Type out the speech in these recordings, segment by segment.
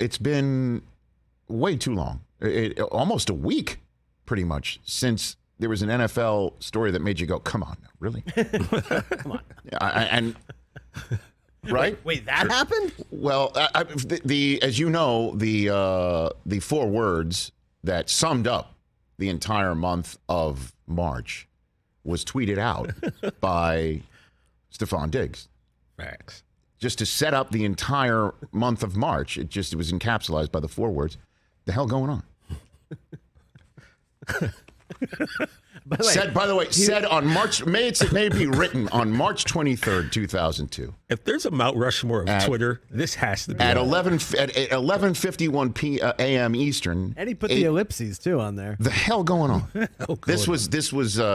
it's been way too long. Almost a week, pretty much, since there was an NFL story that made you go, "Come on, really? Come on." And right? Wait, that happened? Well, as you know, the 4 words that summed up the entire month of March was tweeted out by Stephon Diggs. Facts. Just to set up the entire month of March, it was encapsulated by the 4 words. The hell going on? By the way, said on March, may it be written on March 23rd, 2002. If there's a Mount Rushmore of Twitter, this has to be at 11:51 a.m. Eastern. And he put the ellipses too on there. The hell going on? This was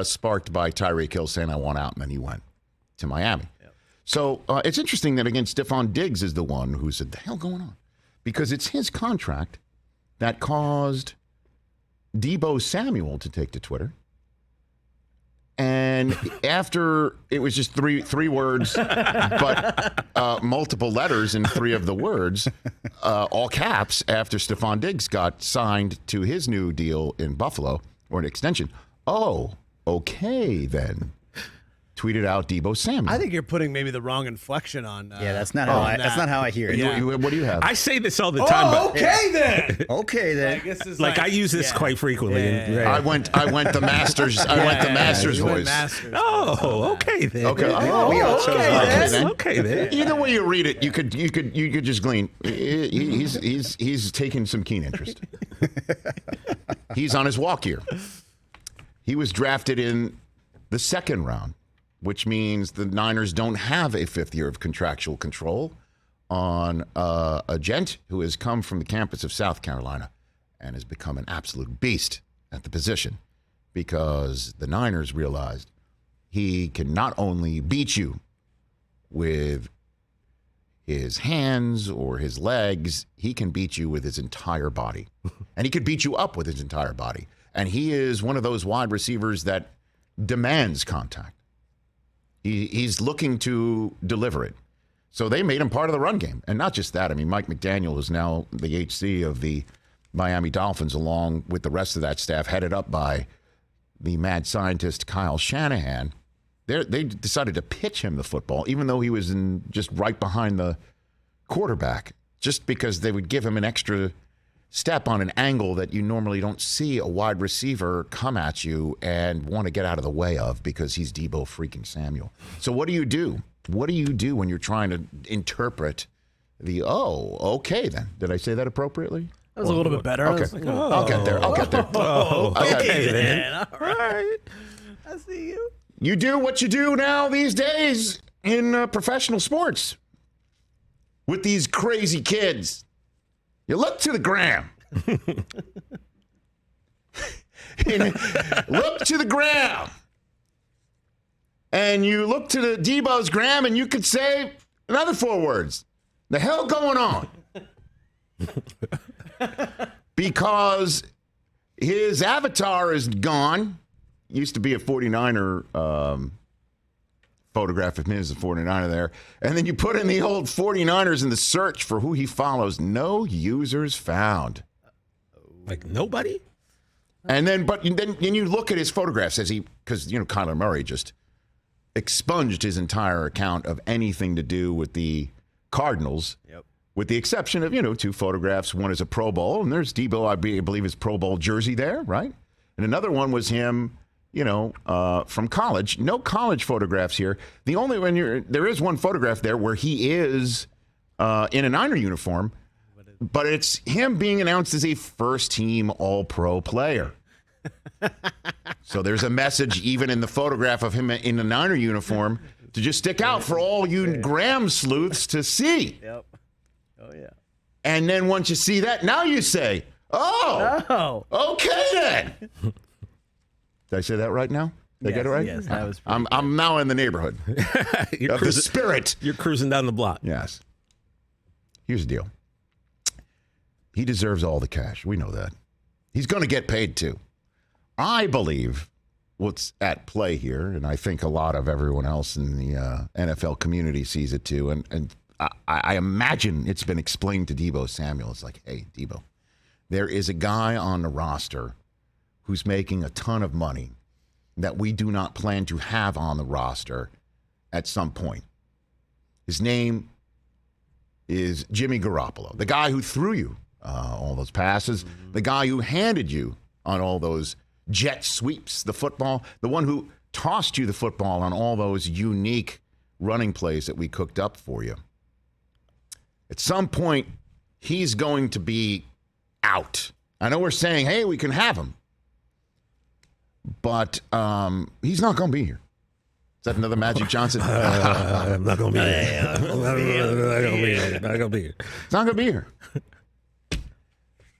sparked by Tyreek Hill saying I want out, and then he went to Miami. Yep. So it's interesting that again Stephon Diggs is the one who said the hell going on, because it's his contract that caused Deebo Samuel to take to Twitter. And after it was just three words, but multiple letters in 3 of the words, all caps, after Stephon Diggs got signed to his new deal in Buffalo, or an extension. Oh, okay then. Tweeted out Deebo Samuel. I think you're putting maybe the wrong inflection on. That's not how I hear it. Yeah. What do you have? I say this all the time. Then. Okay then. I use this quite frequently. Yeah. I went the Masters. I went the Masters voice. Okay then. Okay. Okay then. Either way you read it, you could just glean. He's taking some keen interest. He's on his walk year. He was drafted in the 2nd round, which means the Niners don't have a 5th year of contractual control on a gent who has come from the campus of South Carolina and has become an absolute beast at the position, because the Niners realized he can not only beat you with his hands or his legs, he can beat you with his entire body. And he could beat you up with his entire body. And he is one of those wide receivers that demands contact. He's looking to deliver it. So they made him part of the run game. And not just that. I mean, Mike McDaniel is now the HC of the Miami Dolphins, along with the rest of that staff, headed up by the mad scientist Kyle Shanahan. They decided to pitch him the football, even though he was just right behind the quarterback, just because they would give him an extra step on an angle that you normally don't see a wide receiver come at you and want to get out of the way of, because he's Deebo freaking Samuel. So what do you do? What do you do when you're trying to interpret okay then? Did I say that appropriately? That was a little bit better. Okay. I'll get there. Okay then. All right. I see you. You do what you do now these days in professional sports with these crazy kids. You look to the gram. Look to the gram. And you look to the Deebo's gram, and you could say another 4 words. The hell going on? Because his avatar is gone. Used to be a 49er photograph of him as a 49er there. And then you put in the old 49ers in the search for who he follows. No users found. Like nobody? And then, then you look at his photographs because Kyler Murray just expunged his entire account of anything to do with the Cardinals. Yep. With the exception of, 2 photographs. One is a Pro Bowl, and there's Deebo, I believe his Pro Bowl jersey there, right? And another one was him, from college. No college photographs here. The only one there is one photograph there where he is in a Niner uniform, but it's him being announced as a first-team All-Pro player. So there's a message even in the photograph of him in the Niner uniform to just stick out for all you Graham sleuths to see. Yep. Oh, yeah. And then once you see that, now you say, okay then. Did I say that right now? Did I get it right? Yes, that was I'm now in the neighborhood of the spirit. You're cruising down the block. Yes. Here's the deal. He deserves all the cash. We know that. He's going to get paid too. I believe what's at play here, and I think a lot of everyone else in the NFL community sees it too, and I imagine it's been explained to Deebo Samuel. It's like, hey, Deebo, there is a guy on the roster who's making a ton of money that we do not plan to have on the roster at some point. His name is Jimmy Garoppolo, the guy who threw you all those passes, the guy who handed you on all those jet sweeps, the football, the one who tossed you the football on all those unique running plays that we cooked up for you. At some point, he's going to be out. I know we're saying, hey, we can have him, but he's not going to be here. Is that another Magic Johnson? I'm not going to be here. I'm not going to be here. It's not going to be here.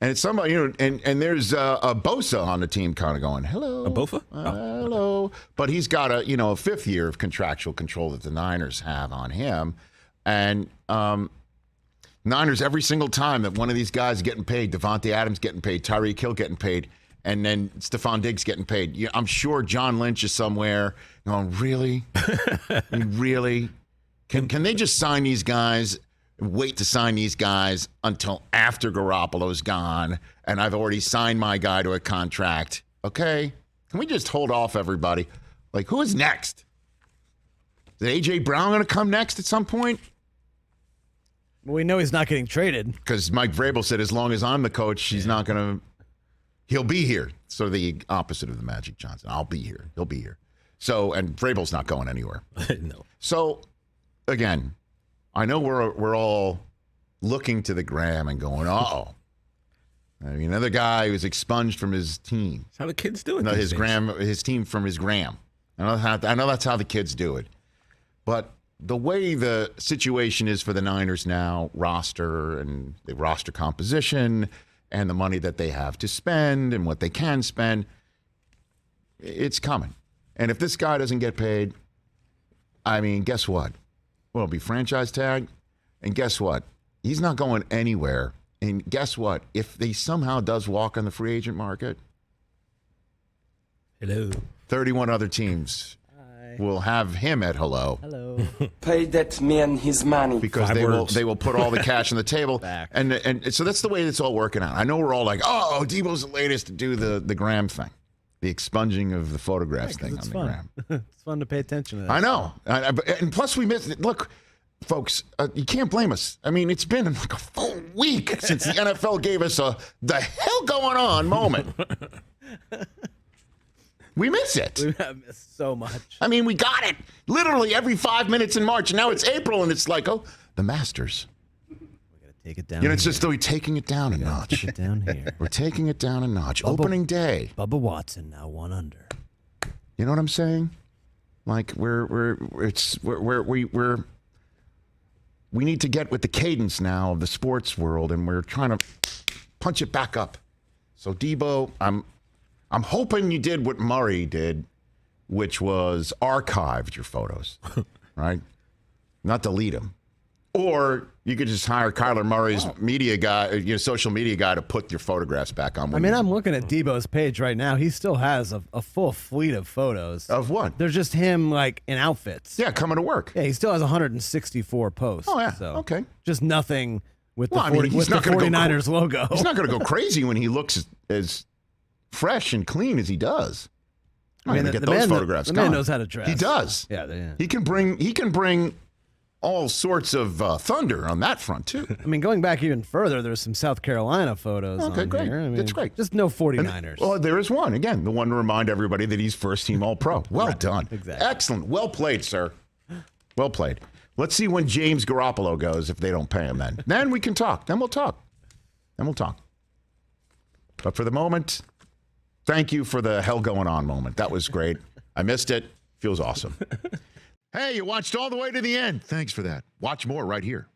And it's somebody, and there's a Bosa on the team kind of going, hello. A Bofa? Hello. But he's got a fifth year of contractual control that the Niners have on him. And Niners, every single time that one of these guys is getting paid, Devontae Adams getting paid, Tyreek Hill getting paid, and then Stephon Diggs getting paid, I'm sure John Lynch is somewhere going, really? Really? Can they just sign these guys? Wait to sign these guys until after Garoppolo's gone and I've already signed my guy to a contract. Okay? Can we just hold off, everybody? Like, who is next? Is A.J. Brown going to come next at some point? Well, we know he's not getting traded. Because Mike Vrabel said as long as I'm the coach, he's not going to – he'll be here. So the opposite of the Magic Johnson. I'll be here. He'll be here. So – and Vrabel's not going anywhere. No. So, again – I know we're all looking to the gram and going, uh-oh. I mean, another guy who's expunged from his team. That's how the kids do it. No, these days. his team from his gram. I know that's how the kids do it. But the way the situation is for the Niners now, roster and the roster composition and the money that they have to spend and what they can spend, it's coming. And if this guy doesn't get paid, I mean, guess what? Well, it'll be franchise tag. And guess what? He's not going anywhere. And guess what? If he somehow does walk on the free agent market, Hello. 31 other teams will have him at hello. Hello. Pay that man his money. Because they will put all the cash on the table. And so that's the way it's all working out. I know we're all like, oh, Deebo's the latest to do the gram thing. The expunging of the photographs thing on the gram. It's fun to pay attention to that. I know. And plus we missed it. Look, folks, you can't blame us. I mean, it's been like a full week since the NFL gave us a the hell going on moment. We miss it. We have missed so much. I mean, we got it literally every 5 minutes in March. And now it's April and it's like, oh, the Masters. Take it down. It's just we're taking it down a notch. Take it down here. We're taking it down a notch. Opening day. Bubba Watson now 1 under. You know what I'm saying? Like we need to get with the cadence now of the sports world, and we're trying to punch it back up. So Deebo, I'm hoping you did what Murray did, which was archived your photos, right? Not delete them. Or you could just hire Kyler Murray's media guy, social media guy, to put your photographs back on. I mean, I'm looking at Deebo's page right now. He still has a full fleet of photos. Of what? They're just him, like, in outfits. Yeah, coming to work. Yeah, he still has 164 posts. Oh, yeah. So Okay. Just nothing with the, Well, I mean, he's with the not gonna go 49ers logo. He's not going to go crazy when he looks as fresh and clean as he does. I'm not going to get those photographs. The man knows how to dress. He does. Yeah. He can bring all sorts of thunder on that front, too. I mean, going back even further, there's some South Carolina photos Okay, on great. here. I mean, That's great. Just no 49ers. Well, there is one. Again, the one to remind everybody that he's first team All-Pro. Well done. Exactly. Excellent. Well played, sir. Well played. Let's see when James Garoppolo goes if they don't pay him then. Then we can talk. Then we'll talk. But for the moment, thank you for the hell going on moment. That was great. I missed it. Feels awesome. Hey, you watched all the way to the end. Thanks for that. Watch more right here.